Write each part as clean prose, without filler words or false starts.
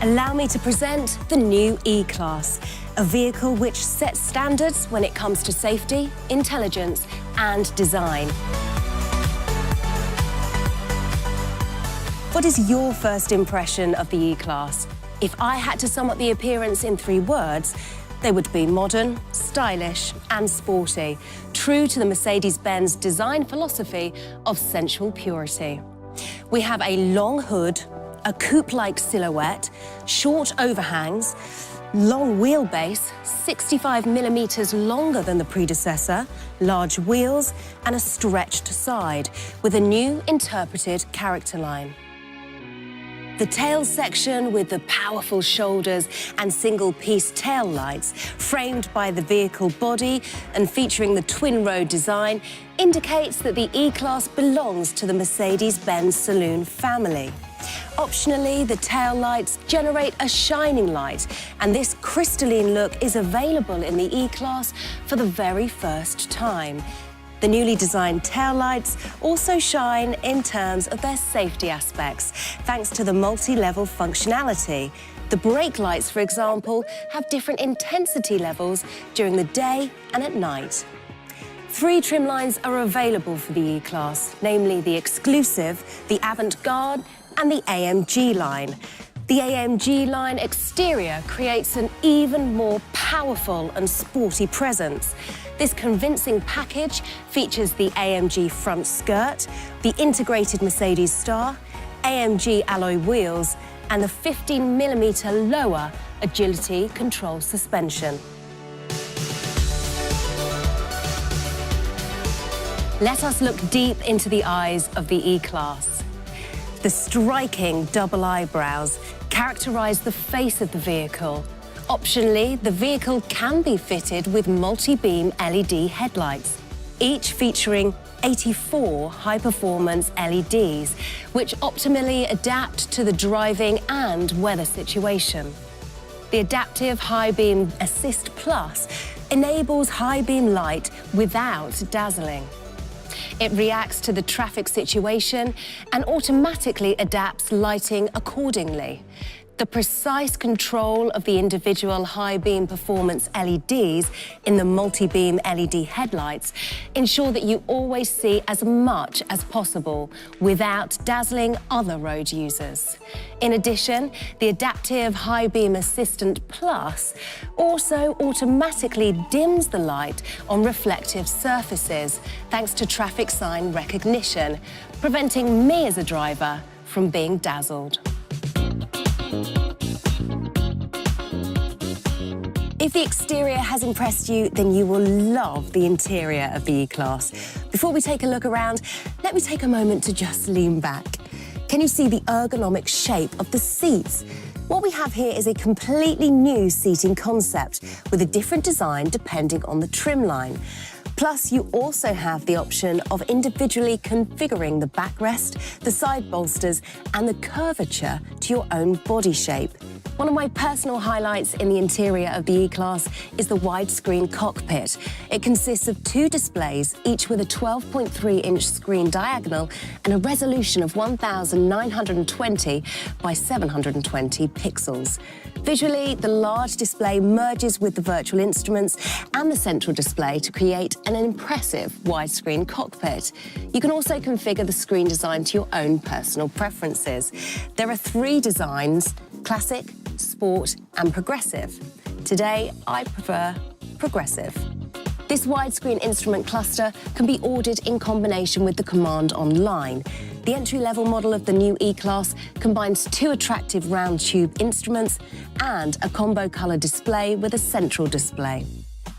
Allow me to present the new E Class, a vehicle which sets standards when it comes to safety, intelligence and design. What is your first impression of the E Class? If I had to sum up the appearance in 3 words, they would be modern, stylish and sporty, true to the Mercedes Benz design philosophy of sensual purity. We have a long hood, a coupe-like silhouette, short overhangs, long wheelbase, 65mm longer than the predecessor, large wheels and a stretched side with a new interpreted character line. The tail section with the powerful shoulders and single-piece tail lights, framed by the vehicle body and featuring the twin-row design, indicates that the E-Class belongs to the Mercedes-Benz saloon family. Optionally, the tail lights generate a shining light, and this crystalline look is available in the E-Class for the very first time. The newly designed taillights also shine in terms of their safety aspects, thanks to the multi-level functionality. The brake lights, for example, have different intensity levels during the day and at night. 3 trim lines are available for the E-Class, namely the Exclusive, the Avant-Garde and the AMG line. The AMG line exterior creates an even more powerful and sporty presence. This convincing package features the AMG front skirt, the integrated Mercedes star, AMG alloy wheels and the 15mm lower agility control suspension. Let us look deep into the eyes of the E-Class. The striking double eyebrows characterize the face of the vehicle. Optionally, the vehicle can be fitted with multi-beam LED headlights, each featuring 84 high-performance LEDs, which optimally adapt to the driving and weather situation. The Adaptive High Beam Assist Plus enables high beam light without dazzling. It reacts to the traffic situation and automatically adapts lighting accordingly. The precise control of the individual high-beam performance LEDs in the multi-beam LED headlights ensure that you always see as much as possible without dazzling other road users. In addition, the Adaptive High Beam Assistant Plus also automatically dims the light on reflective surfaces thanks to traffic sign recognition, preventing me as a driver from being dazzled. If the exterior has impressed you, then you will love the interior of the E-Class. Before we take a look around, let me take a moment to just lean back. Can you see the ergonomic shape of the seats? What we have here is a completely new seating concept with a different design depending on the trim line. Plus, you also have the option of individually configuring the backrest, the side bolsters and the curvature to your own body shape. One of my personal highlights in the interior of the E-Class is the widescreen cockpit. It consists of 2 displays, each with a 12.3-inch screen diagonal and a resolution of 1920 by 720 pixels. Visually, the large display merges with the virtual instruments and the central display to create an impressive widescreen cockpit. You can also configure the screen design to your own personal preferences. There are 3 designs: Classic, Sport and Progressive. Today, I prefer Progressive. This widescreen instrument cluster can be ordered in combination with the command online. The entry-level model of the new E-Class combines 2 attractive round tube instruments and a combo colour display with a central display.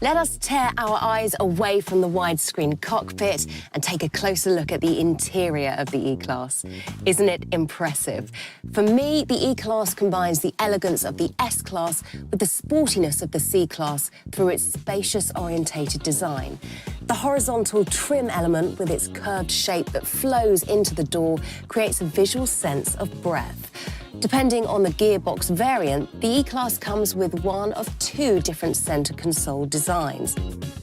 Let us tear our eyes away from the widescreen cockpit and take a closer look at the interior of the E-Class. Isn't it impressive? For me, the E-Class combines the elegance of the S-Class with the sportiness of the C-Class through its spacious orientated design. The horizontal trim element with its curved shape that flows into the door creates a visual sense of breadth. Depending on the gearbox variant, the E-Class comes with one of two different center console designs.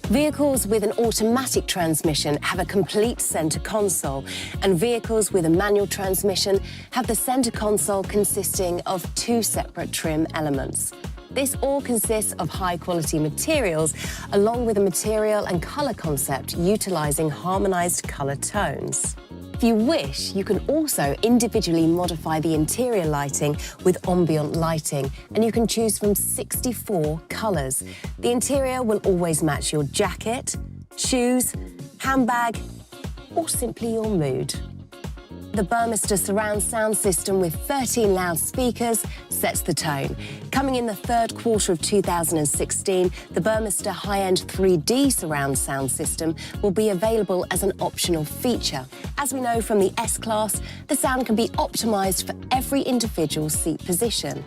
Vehicles with an automatic transmission have a complete center console, and vehicles with a manual transmission have the center console consisting of two separate trim elements. This all consists of high-quality materials, along with a material and color concept utilizing harmonized color tones. If you wish, you can also individually modify the interior lighting with ambient lighting, and you can choose from 64 colors. The interior will always match your jacket, shoes, handbag, or simply your mood. The Burmester surround sound system with 13 loudspeakers sets the tone. Coming in the third quarter of 2016, the Burmester high-end 3D surround sound system will be available as an optional feature. As we know from the S-Class, the sound can be optimized for every individual seat position.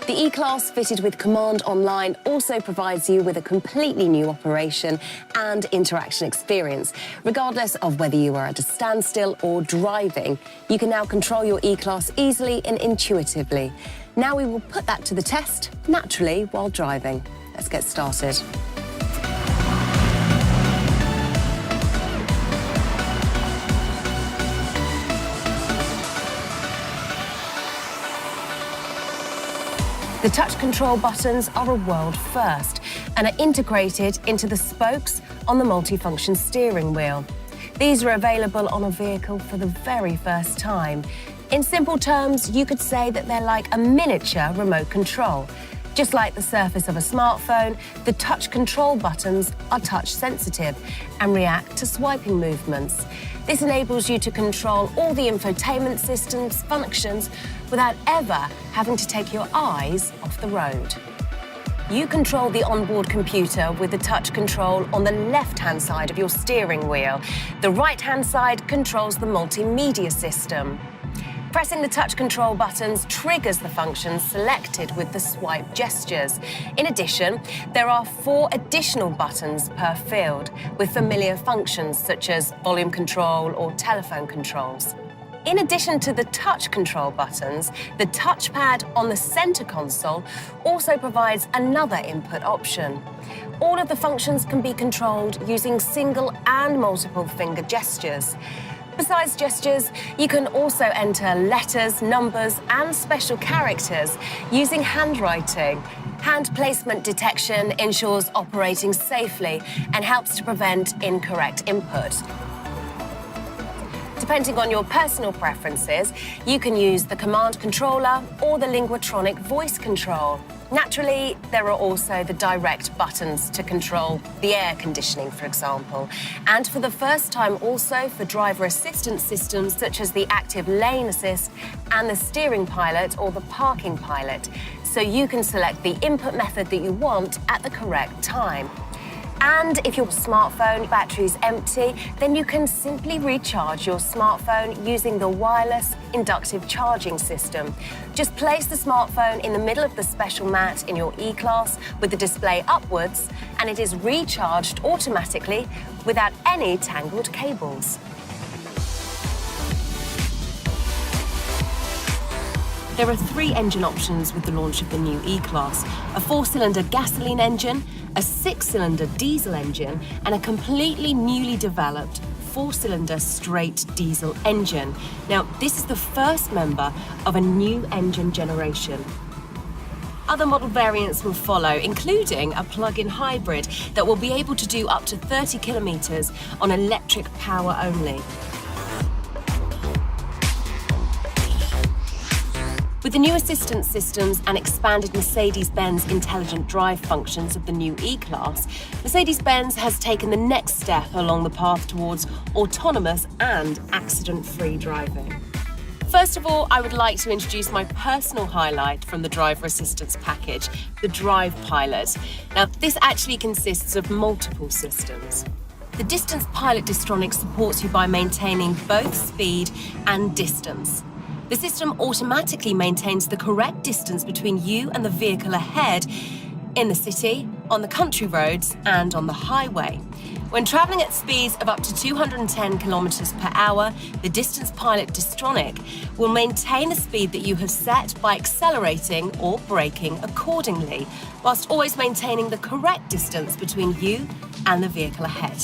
The E-Class fitted with Command Online also provides you with a completely new operation and interaction experience. Regardless of whether you are at a standstill or driving, you can now control your E-Class easily and intuitively. Now we will put that to the test, naturally, while driving. Let's get started. The touch control buttons are a world first and are integrated into the spokes on the multifunction steering wheel. These are available on a vehicle for the very first time. In simple terms, you could say that they're like a miniature remote control. Just like the surface of a smartphone, the touch control buttons are touch sensitive and react to swiping movements. This enables you to control all the infotainment system's functions without ever having to take your eyes off the road. You control the onboard computer with the touch control on the left-hand side of your steering wheel. The right-hand side controls the multimedia system. Pressing the touch control buttons triggers the functions selected with the swipe gestures. In addition, there are 4 additional buttons per field with familiar functions such as volume control or telephone controls. In addition to the touch control buttons, the touchpad on the center console also provides another input option. All of the functions can be controlled using single and multiple finger gestures. Besides gestures, you can also enter letters, numbers, and special characters using handwriting. Hand placement detection ensures operating safely and helps to prevent incorrect input. Depending on your personal preferences, you can use the command controller or the Linguatronic voice control. Naturally, there are also the direct buttons to control the air conditioning, for example, and for the first time also for driver assistance systems such as the active lane assist and the steering pilot or the parking pilot, so you can select the input method that you want at the correct time. And if your smartphone battery is empty, then you can simply recharge your smartphone using the wireless inductive charging system. Just place the smartphone in the middle of the special mat in your E-Class with the display upwards, and it is recharged automatically without any tangled cables. There are 3 engine options with the launch of the new E-Class: a 4-cylinder gasoline engine, a 6-cylinder diesel engine, and a completely newly developed 4-cylinder straight diesel engine. Now, this is the first member of a new engine generation. Other model variants will follow, including a plug-in hybrid that will be able to do up to 30 kilometers on electric power only. With the new assistance systems and expanded Mercedes-Benz intelligent drive functions of the new E-Class, Mercedes-Benz has taken the next step along the path towards autonomous and accident-free driving. First of all, I would like to introduce my personal highlight from the driver assistance package, the Drive Pilot. Now, this actually consists of multiple systems. The Distance Pilot Distronic supports you by maintaining both speed and distance. The system automatically maintains the correct distance between you and the vehicle ahead in the city, on the country roads, and on the highway. When travelling at speeds of up to 210 kilometers per hour, the Distance Pilot Distronic will maintain the speed that you have set by accelerating or braking accordingly, whilst always maintaining the correct distance between you and the vehicle ahead.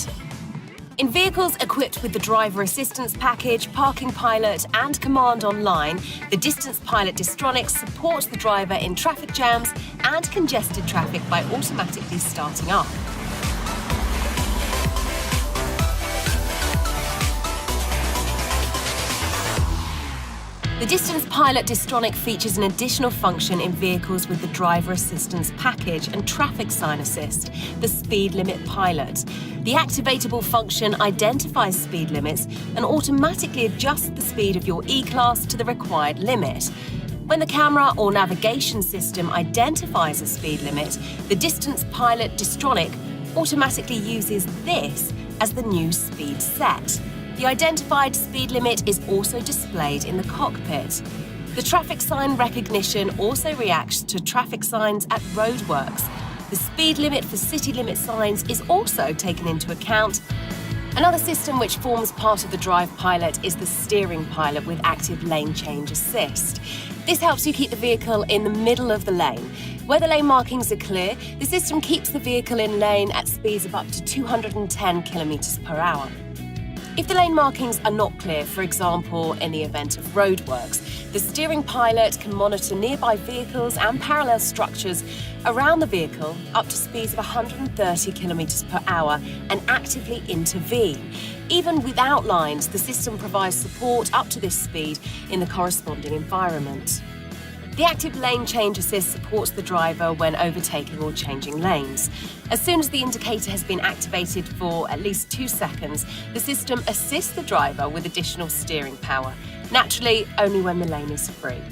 In vehicles equipped with the Driver Assistance Package, Parking Pilot and Command Online, the Distance Pilot Distronic supports the driver in traffic jams and congested traffic by automatically starting up. The Distance Pilot Distronic features an additional function in vehicles with the Driver Assistance Package and Traffic Sign Assist, the Speed Limit Pilot. The activatable function identifies speed limits and automatically adjusts the speed of your E-Class to the required limit. When the camera or navigation system identifies a speed limit, the Distance Pilot Distronic automatically uses this as the new speed set. The identified speed limit is also displayed in the cockpit. The traffic sign recognition also reacts to traffic signs at roadworks. The speed limit for city limit signs is also taken into account. Another system which forms part of the Drive Pilot is the Steering Pilot with active lane change assist. This helps you keep the vehicle in the middle of the lane. Where the lane markings are clear, the system keeps the vehicle in lane at speeds of up to 210 kilometers per hour. If the lane markings are not clear, for example, in the event of roadworks, the Steering Pilot can monitor nearby vehicles and parallel structures around the vehicle up to speeds of 130 kilometers per hour and actively intervene. Even without lines, the system provides support up to this speed in the corresponding environment. The active lane change assist supports the driver when overtaking or changing lanes. As soon as the indicator has been activated for at least 2 seconds, the system assists the driver with additional steering power, naturally only when the lane is free.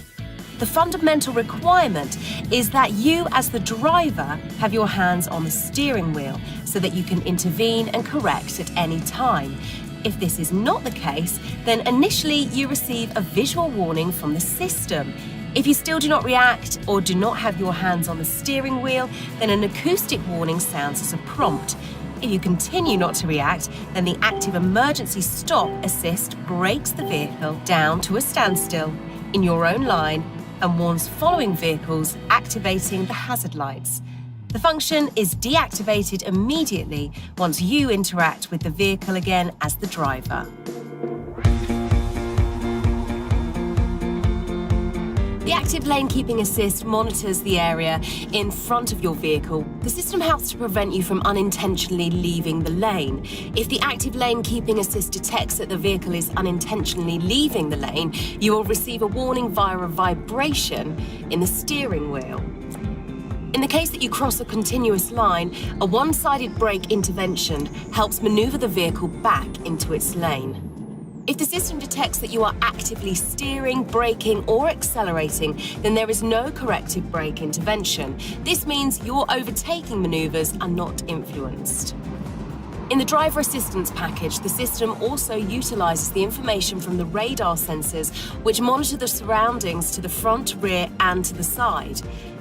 The fundamental requirement is that you, as the driver, have your hands on the steering wheel so that you can intervene and correct at any time. If this is not the case, then initially you receive a visual warning from the system. If you still do not react or do not have your hands on the steering wheel, then an acoustic warning sounds as a prompt. If you continue not to react, then the active emergency stop assist brakes the vehicle down to a standstill in your own line and warns following vehicles, activating the hazard lights. The function is deactivated immediately once you interact with the vehicle again as the driver. The active lane keeping assist monitors the area in front of your vehicle. The system helps to prevent you from unintentionally leaving the lane. If the active lane keeping assist detects that the vehicle is unintentionally leaving the lane, you will receive a warning via a vibration in the steering wheel. In the case that you cross a continuous line, a one-sided brake intervention helps maneuver the vehicle back into its lane. If the system detects that you are actively steering, braking or accelerating, then there is no corrective brake intervention. This means your overtaking maneuvers are not influenced. In the Driver Assistance Package, the system also utilises the information from the radar sensors, which monitor the surroundings to the front, rear and to the side.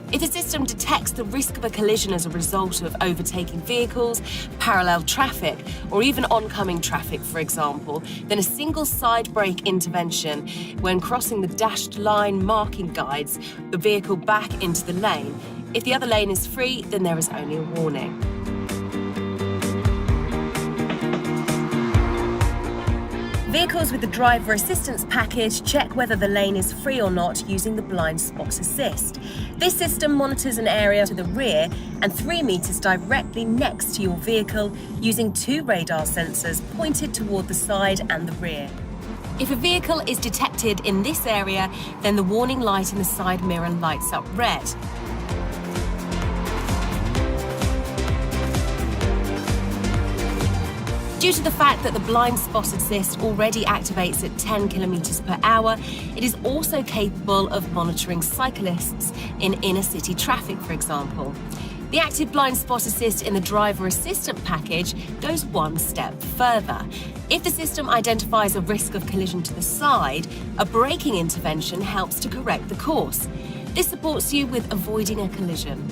If the system detects the risk of a collision as a result of overtaking vehicles, parallel traffic, or even oncoming traffic, for example, then a single side brake intervention when crossing the dashed line marking guides the vehicle back into the lane. If the other lane is free, then there is only a warning. Vehicles with the Driver Assistance Package check whether the lane is free or not using the blind spot assist. This system monitors an area to the rear and 3 meters directly next to your vehicle using 2 radar sensors pointed toward the side and the rear. If a vehicle is detected in this area, then the warning light in the side mirror lights up red. Due to the fact that the blind spot assist already activates at 10 kilometers per hour, it is also capable of monitoring cyclists in inner city traffic, for example. The active blind spot assist in the Driver Assistant Package goes one step further. If the system identifies a risk of collision to the side, a braking intervention helps to correct the course. This supports you with avoiding a collision.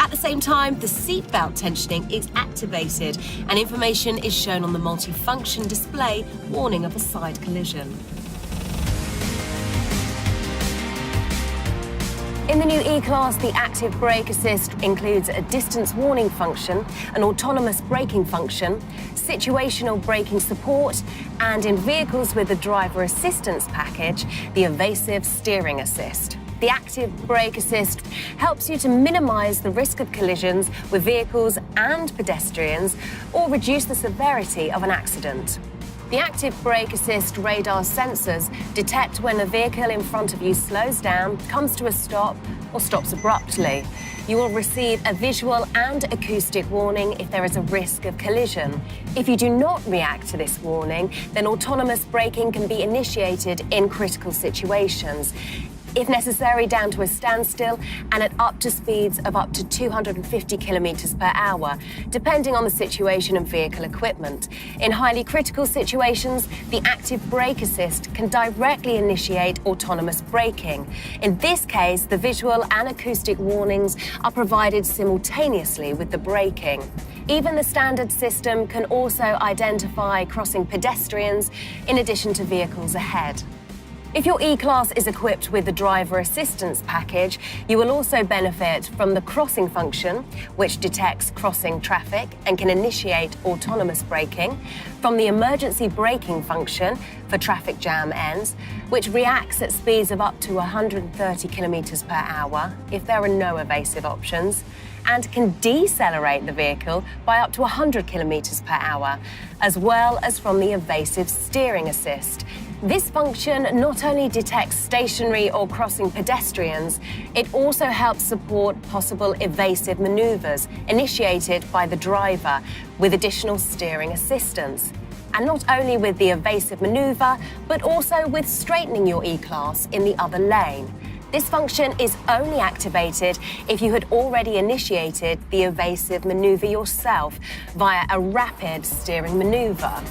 At the same time, the seatbelt tensioning is activated and information is shown on the multifunction display warning of a side collision. In the new E-Class, the active brake assist includes a distance warning function, an autonomous braking function, situational braking support, and in vehicles with the driver assistance package, the evasive steering assist. The active brake assist helps you to minimize the risk of collisions with vehicles and pedestrians or reduce the severity of an accident. The active brake assist radar sensors detect when a vehicle in front of you slows down, comes to a stop, or stops abruptly. You will receive a visual and acoustic warning if there is a risk of collision. If you do not react to this warning, then autonomous braking can be initiated in critical situations, if necessary down to a standstill and at up to speeds of up to 250 kilometers per hour, depending on the situation and vehicle equipment. In highly critical situations, the active brake assist can directly initiate autonomous braking. In this case, the visual and acoustic warnings are provided simultaneously with the braking. Even the standard system can also identify crossing pedestrians in addition to vehicles ahead. If your E-Class is equipped with the driver assistance package, you will also benefit from the crossing function, which detects crossing traffic and can initiate autonomous braking, from the emergency braking function for traffic jam ends, which reacts at speeds of up to 130 kilometers per hour if there are no evasive options, and can decelerate the vehicle by up to 100 kilometers per hour, as well as from the evasive steering assist. This function not only detects stationary or crossing pedestrians, it also helps support possible evasive maneuvers initiated by the driver with additional steering assistance. And not only with the evasive maneuver, but also with straightening your E-Class in the other lane. This function is only activated if you had already initiated the evasive maneuver yourself via a rapid steering maneuver.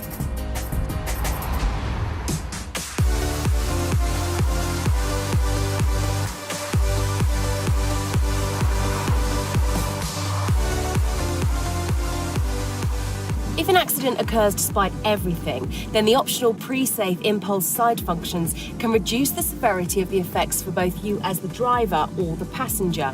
If an accident occurs despite everything, then the optional pre-safe impulse side functions can reduce the severity of the effects for both you as the driver or the passenger.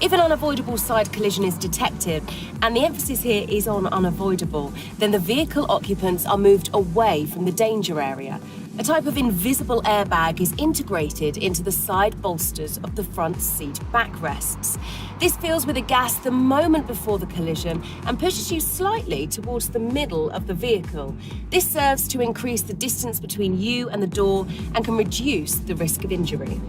If an unavoidable side collision is detected, and the emphasis here is on unavoidable, then the vehicle occupants are moved away from the danger area. A type of invisible airbag is integrated into the side bolsters of the front seat backrests. This fills with a gas the moment before the collision and pushes you slightly towards the middle of the vehicle. This serves to increase the distance between you and the door and can reduce the risk of injury.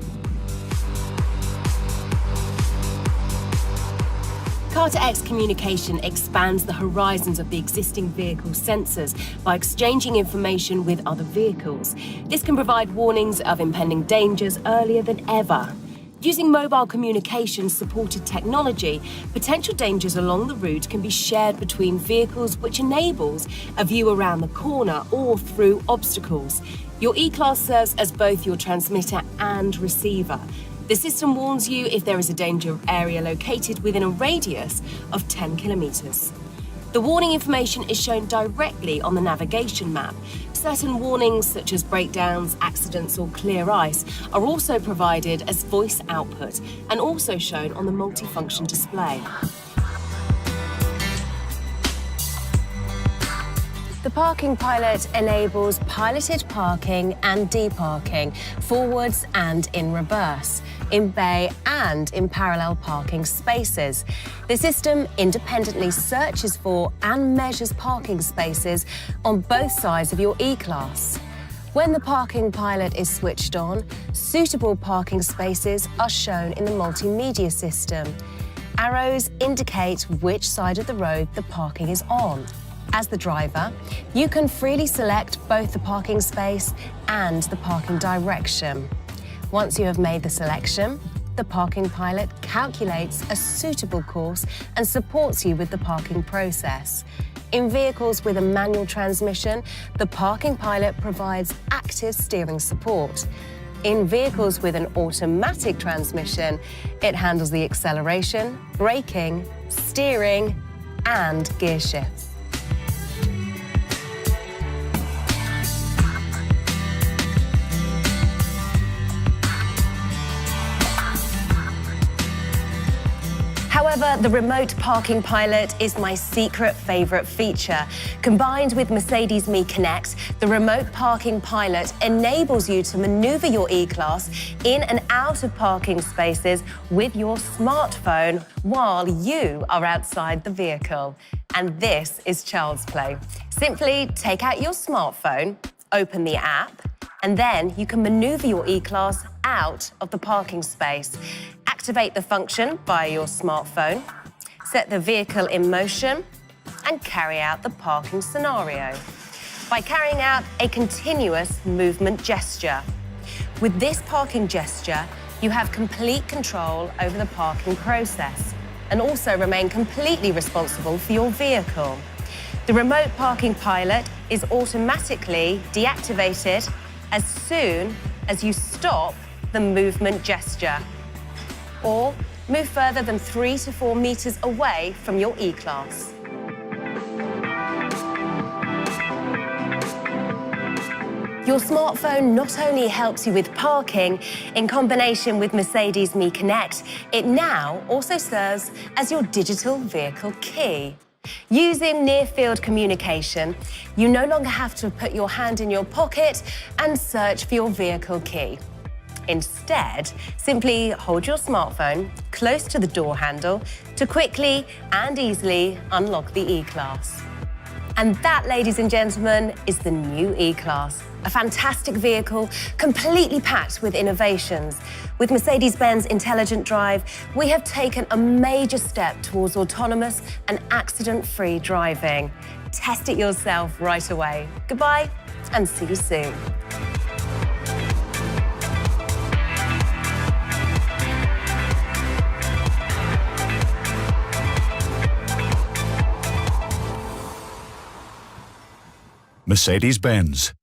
Car-to-X communication expands the horizons of the existing vehicle sensors by exchanging information with other vehicles. This can provide warnings of impending dangers earlier than ever. Using mobile communication-supported technology, potential dangers along the route can be shared between vehicles, which enables a view around the corner or through obstacles. Your E-Class serves as both your transmitter and receiver. The system warns you if there is a danger area located within a radius of 10 kilometers. The warning information is shown directly on the navigation map. Certain warnings, such as breakdowns, accidents, or clear ice, are also provided as voice output and also shown on the multifunction display. The Parking Pilot enables piloted parking and deparking, forwards and in reverse, in bay and in parallel parking spaces. The system independently searches for and measures parking spaces on both sides of your E-Class. When the Parking Pilot is switched on, suitable parking spaces are shown in the multimedia system. Arrows indicate which side of the road the parking is on. As the driver, you can freely select both the parking space and the parking direction. Once you have made the selection, the Parking Pilot calculates a suitable course and supports you with the parking process. In vehicles with a manual transmission, the Parking Pilot provides active steering support. In vehicles with an automatic transmission, it handles the acceleration, braking, steering, and gear shifts. However, the remote parking pilot is my secret favourite feature. Combined with Mercedes Me Connect, the remote parking pilot enables you to manoeuvre your E-Class in and out of parking spaces with your smartphone while you are outside the vehicle. And this is child's play. Simply take out your smartphone, open the app, and then you can manoeuvre your E-Class out of the parking space. Activate the function via your smartphone, set the vehicle in motion, and carry out the parking scenario by carrying out a continuous movement gesture. With this parking gesture, you have complete control over the parking process and also remain completely responsible for your vehicle. The remote parking pilot is automatically deactivated as soon as you stop the movement gesture or move further than 3 to 4 meters away from your E-Class. Your smartphone not only helps you with parking, in combination with Mercedes Me Connect, it now also serves as your digital vehicle key. Using near-field communication, you no longer have to put your hand in your pocket and search for your vehicle key. Instead, simply hold your smartphone close to the door handle to quickly and easily unlock the E-Class. And that, ladies and gentlemen, is the new E-Class. A fantastic vehicle, completely packed with innovations. With Mercedes Benz Intelligent Drive, we have taken a major step towards autonomous and accident-free driving. Test it yourself right away. Goodbye, and see you soon. Mercedes Benz.